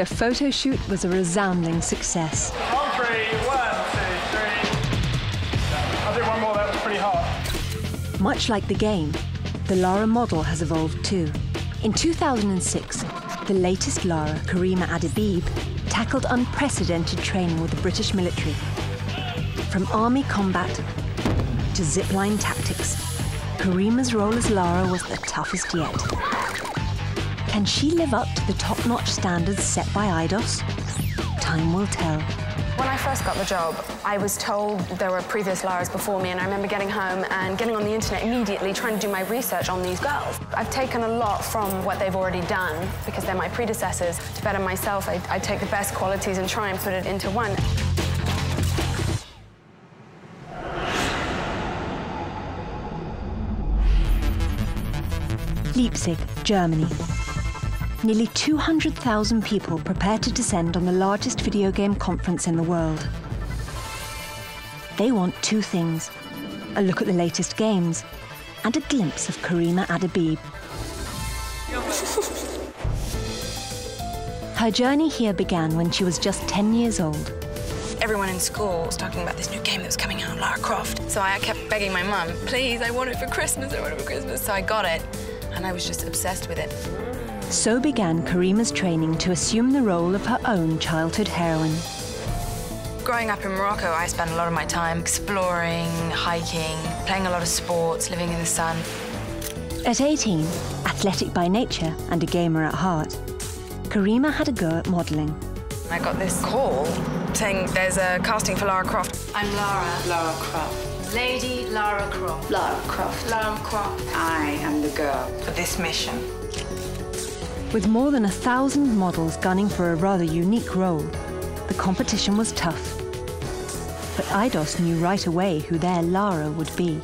The photo shoot was a resounding success. On three, 1, 2, 3. I'll do one more, that was pretty hot. Much like the game, the Lara model has evolved too. In 2006, the latest Lara, Karima Adebib, tackled unprecedented training with the British military. From army combat to zipline tactics, Karima's role as Lara was the toughest yet. Can she live up to the top-notch standards set by Eidos? Time will tell. When I first got the job, I was told there were previous Laras before me, and I remember getting home and getting on the internet immediately, trying to do my research on these girls. I've taken a lot from what they've already done, because they're my predecessors. To better myself, I take the best qualities and try and put it into one. Leipzig, Germany. Nearly 200,000 people prepare to descend on the largest video game conference in the world. They want two things: a look at the latest games and a glimpse of Karima Adebib. Her journey here began when she was just 10 years old. Everyone in school was talking about this new game that was coming out, Lara Croft. So I kept begging my mum, please, I want it for Christmas, I want it for Christmas. So I got it, and I was just obsessed with it. So began Karima's training to assume the role of her own childhood heroine. Growing up in Morocco, I spent a lot of my time exploring, hiking, playing a lot of sports, living in the sun. At 18, athletic by nature and a gamer at heart, Karima had a go at modelling. I got this call saying there's a casting for Lara Croft. I'm Lara. Lara Croft. Lady Lara Croft. Lara Croft. Lara Croft. I am the girl for this mission. With more than 1,000 models gunning for a rather unique role, the competition was tough. But Eidos knew right away who their Lara would be.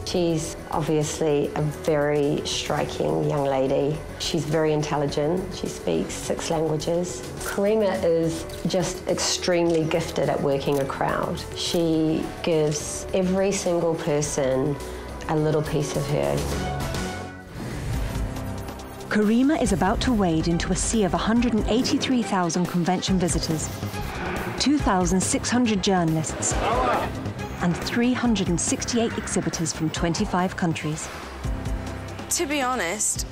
She's obviously a very striking young lady. She's very intelligent. She speaks 6 languages. Karima is just extremely gifted at working a crowd. She gives every single person a little piece of her. Karima is about to wade into a sea of 183,000 convention visitors, 2,600 journalists, and 368 exhibitors from 25 countries. To be honest,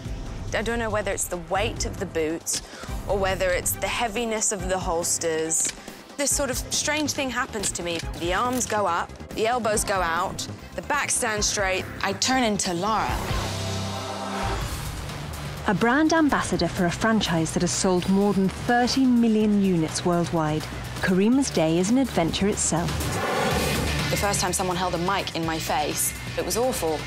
I don't know whether it's the weight of the boots or whether it's the heaviness of the holsters. This sort of strange thing happens to me. The arms go up, the elbows go out, the back stands straight. I turn into Lara. A brand ambassador for a franchise that has sold more than 30 million units worldwide, Karima's day is an adventure itself. The first time someone held a mic in my face, it was awful.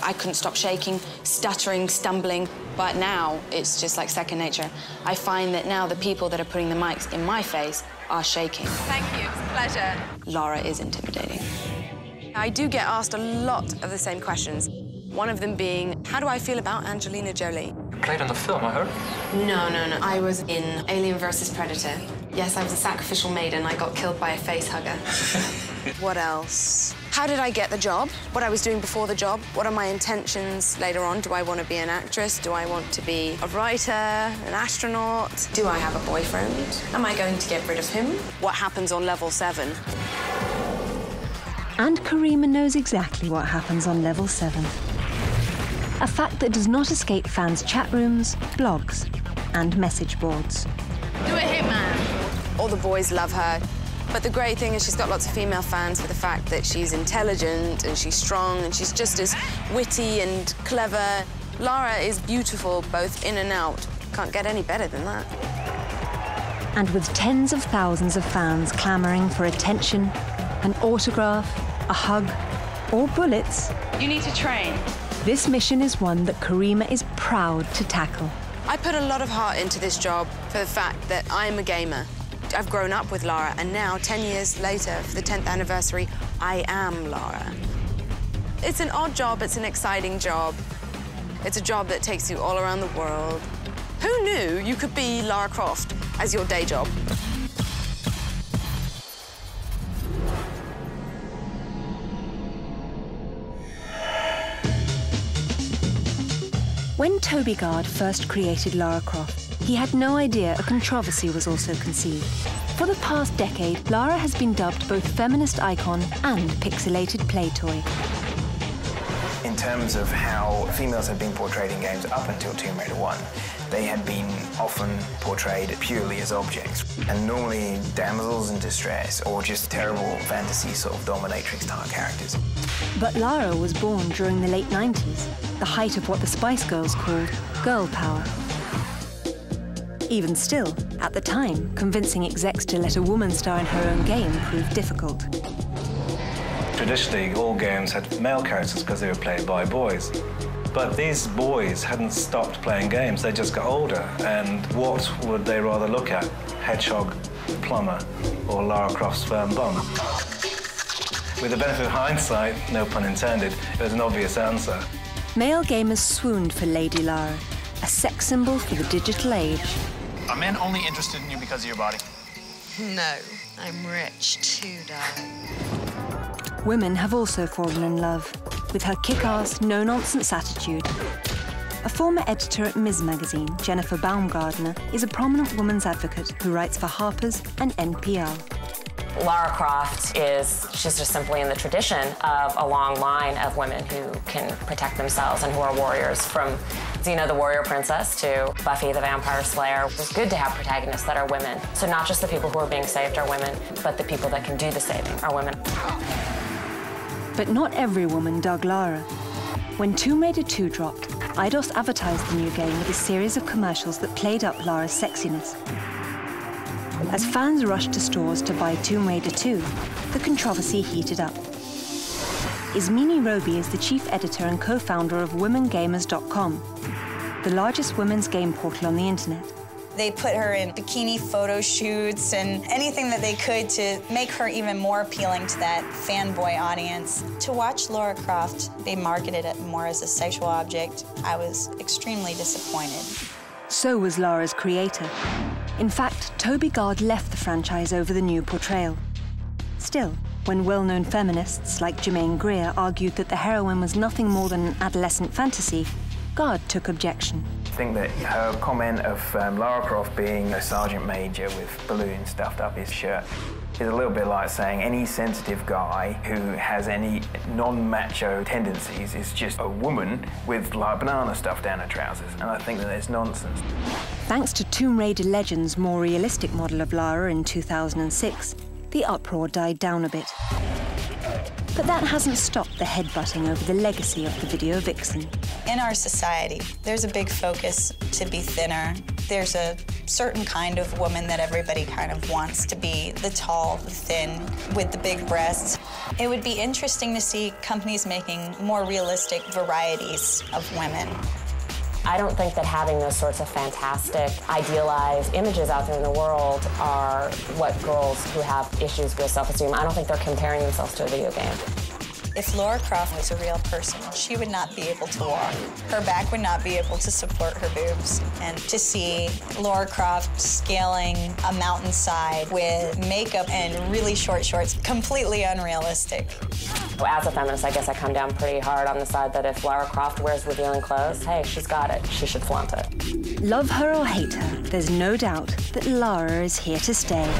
I couldn't stop shaking, stuttering, stumbling, but now it's just like second nature. I find that now the people that are putting the mics in my face are shaking. Thank you, it's a pleasure. Lara is intimidating. I do get asked a lot of the same questions. One of them being, how do I feel about Angelina Jolie? You played on the film, I heard. No. I was in Alien vs. Predator. Yes, I was a sacrificial maiden. I got killed by a face hugger. What else? How did I get the job? What I was doing before the job? What are my intentions later on? Do I want to be an actress? Do I want to be a writer, an astronaut? Do I have a boyfriend? Am I going to get rid of him? What happens on level 7? And Karima knows exactly what happens on level 7. A fact that does not escape fans' chat rooms, blogs, and message boards. Do a Hitman. All the boys love her. But the great thing is she's got lots of female fans for the fact that she's intelligent and she's strong and she's just as witty and clever. Lara is beautiful both in and out. Can't get any better than that. And with tens of thousands of fans clamoring for attention, an autograph, a hug, or bullets, You need to train. this mission is one that Karima is proud to tackle. I put a lot of heart into this job for the fact that I'm a gamer. I've grown up with Lara, and now, 10 years later, for the 10th anniversary, I am Lara. It's an odd job, it's an exciting job. It's a job that takes you all around the world. Who knew you could be Lara Croft as your day job? When Toby Gard first created Lara Croft, he had no idea a controversy was also conceived. For the past decade, Lara has been dubbed both feminist icon and pixelated play toy. In terms of how females had been portrayed in games up until Tomb Raider 1, they had been often portrayed purely as objects, and normally damsels in distress or just terrible fantasy sort of dominatrix-type characters. But Lara was born during the late 90s, the height of what the Spice Girls called girl power. Even still, at the time, convincing execs to let a woman star in her own game proved difficult. Traditionally, all games had male characters because they were played by boys. But these boys hadn't stopped playing games, they just got older. And what would they rather look at? Hedgehog, Plumber, or Lara Croft's firm bum? With the benefit of hindsight, no pun intended, it was an obvious answer. Male gamers swooned for Lady Lara, a sex symbol for the digital age. Are men only interested in you because of your body? No, I'm rich too, darling. Women have also fallen in love with her kick-ass, no-nonsense attitude. A former editor at Ms. Magazine, Jennifer Baumgardner, is a prominent women's advocate who writes for Harper's and NPR. Lara Croft she's just simply in the tradition of a long line of women who can protect themselves and who are warriors, from Xena the Warrior Princess to Buffy the Vampire Slayer. It's good to have protagonists that are women. So not just the people who are being saved are women, but the people that can do the saving are women. But not every woman dug Lara. When Tomb Raider 2 dropped, Eidos advertised the new game with a series of commercials that played up Lara's sexiness. As fans rushed to stores to buy Tomb Raider 2, the controversy heated up. Ismini Roby is the chief editor and co-founder of WomenGamers.com, the largest women's game portal on the internet. They put her in bikini photo shoots and anything that they could to make her even more appealing to that fanboy audience. To watch Lara Croft be marketed more as a sexual object, I was extremely disappointed. So was Lara's creator. In fact, Toby Gard left the franchise over the new portrayal. Still, when well-known feminists like Germaine Greer argued that the heroine was nothing more than an adolescent fantasy, Gard took objection. I think that her comment of Lara Croft being a sergeant major with balloons stuffed up his shirt is a little bit like saying any sensitive guy who has any non-macho tendencies is just a woman with like banana stuff down her trousers, and I think that it's nonsense. Thanks to Tomb Raider Legends' more realistic model of Lara in 2006, the uproar died down a bit. But that hasn't stopped the headbutting over the legacy of the video vixen. In our society, there's a big focus to be thinner. There's a certain kind of woman that everybody kind of wants to be, the tall, the thin, with the big breasts. It would be interesting to see companies making more realistic varieties of women. I don't think that having those sorts of fantastic, idealized images out there in the world are what girls who have issues with self-esteem, I don't think they're comparing themselves to a video game. If Lara Croft was a real person, she would not be able to walk. Her back would not be able to support her boobs. And to see Lara Croft scaling a mountainside with makeup and really short shorts, completely unrealistic. As a feminist, I guess I come down pretty hard on the side that if Lara Croft wears revealing clothes, hey, she's got it. She should flaunt it. Love her or hate her, there's no doubt that Lara is here to stay.